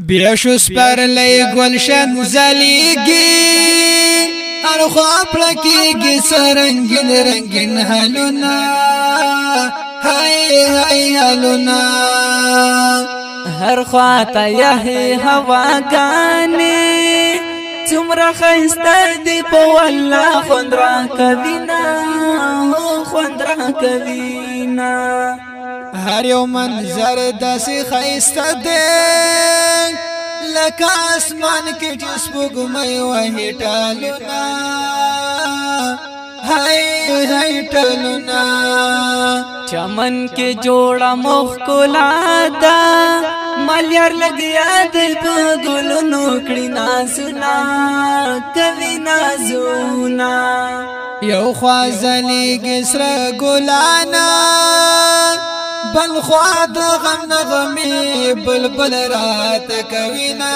بیشو سپرلی گلشن زلیگی هر خواب لکیگی سرنگین رنگین حلونا های های حلونا هر خواتا یحی هواگانی تمرا خیسته دی پا والله خوند را کوینا خوند را کوینا هر یو منظر داسی خیسته دی لکه اسمان کې جسبګمې وهی ټالونا هاي هاي ټالونا چمن کې جوړه مخ کولا دا مليار لګیا د ګلونو کړي نازونه کوي نازونه یو خوازلی ګسر ګلانا بل خوا د غم نغمې بلبل رات کوینا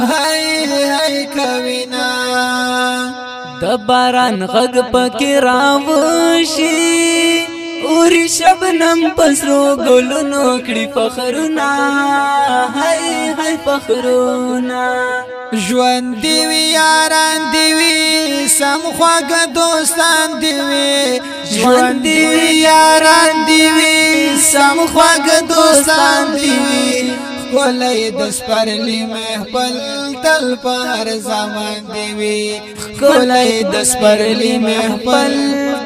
هاي هاي کوینا د باران غږ پکې راوشي اوري شبنم پسرو ګلونو کړي فخرونه هاي هاي فخرونه ژوند دی وی یاران دی وی سم خواږه دوستان دی وی ژوند دی وی یاران دی وی سم خواږه دوستان دی وی کولای د سپرلی محفل تل په هر زمان دی وی کولای د سپرلی محفل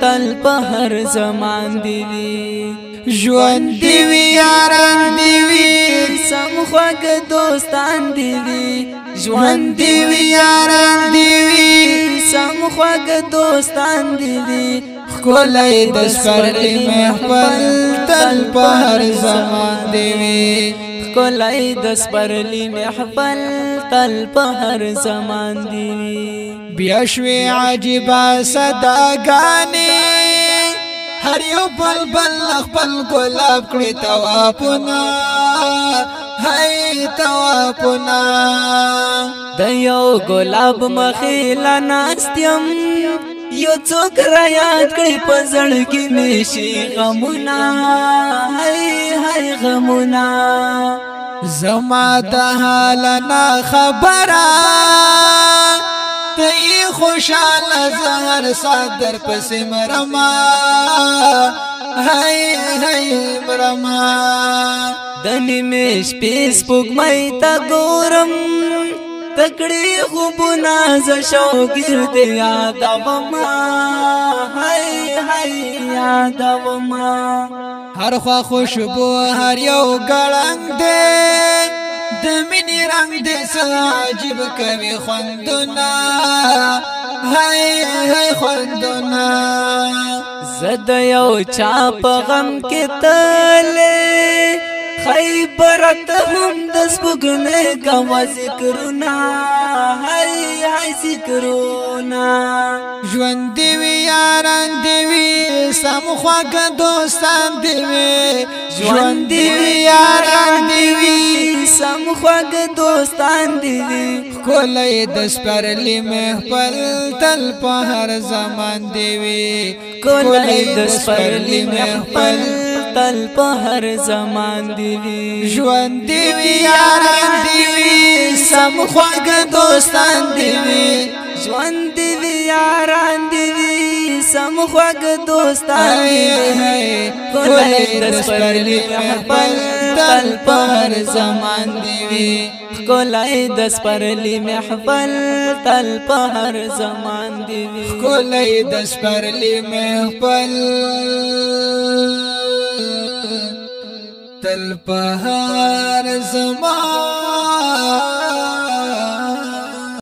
تل په هر زمان دی وی ژوند دی وی یاران دی وی سم خواږه دوستان دی وی ژوند دی وی یاران دی وی سم خواږه دوستان دی وی کولای د سپرلی محفل تل په هر زمان دی وی کولای د سپرلی محفل تل په هر زمان دی بیا شوی عجیبا صداګانی هر یو بلبل خپل ګلاب کړی توافنا هاي توافنا د یو ګلاب مخیلا ناستیم یو څوک را یاد کړي په زړګي مې شي غمونه هاي هاي غمونه زما د حال نه خبره ته خوشاله زهر صدر پسې مرما هاي هاي مرما د نیمې شپې سپوږمۍ ته ګورم تکړی خوبونه ز شوګرد یادوما هاي هاي یادوما هر خوا خوشبو هر یو ګړنګ دې د مینې رنگ دې عجیب کوي خوندونه هاي هاي خوندونه زد یو چا په غم کې تله خیبرت هم د سپوږمۍ غوا ذکرونه هاي هاي ذکرونه ژوند دی وی یاران دی وی سم خواږه دوستان دی وی ژوند دی وی یاران دی وی سم خواږه دوستان دی وی کولای د سپرلی محفل تل په هر زمان دی وی کولای د سپرلی محفل تل په هر زمان دی وی ژوند دی وی یاران دی وی سم خواږه دوستان دی وی ژوند دی وی یاران دی وی سم خواږه دوستان دی وی کولای د سپرلی محفل تل په هر زمان دی وی کولای د سپرلی محفل تل په هر زمان دی وی کولای د سپرلی محفل تل په هر زمان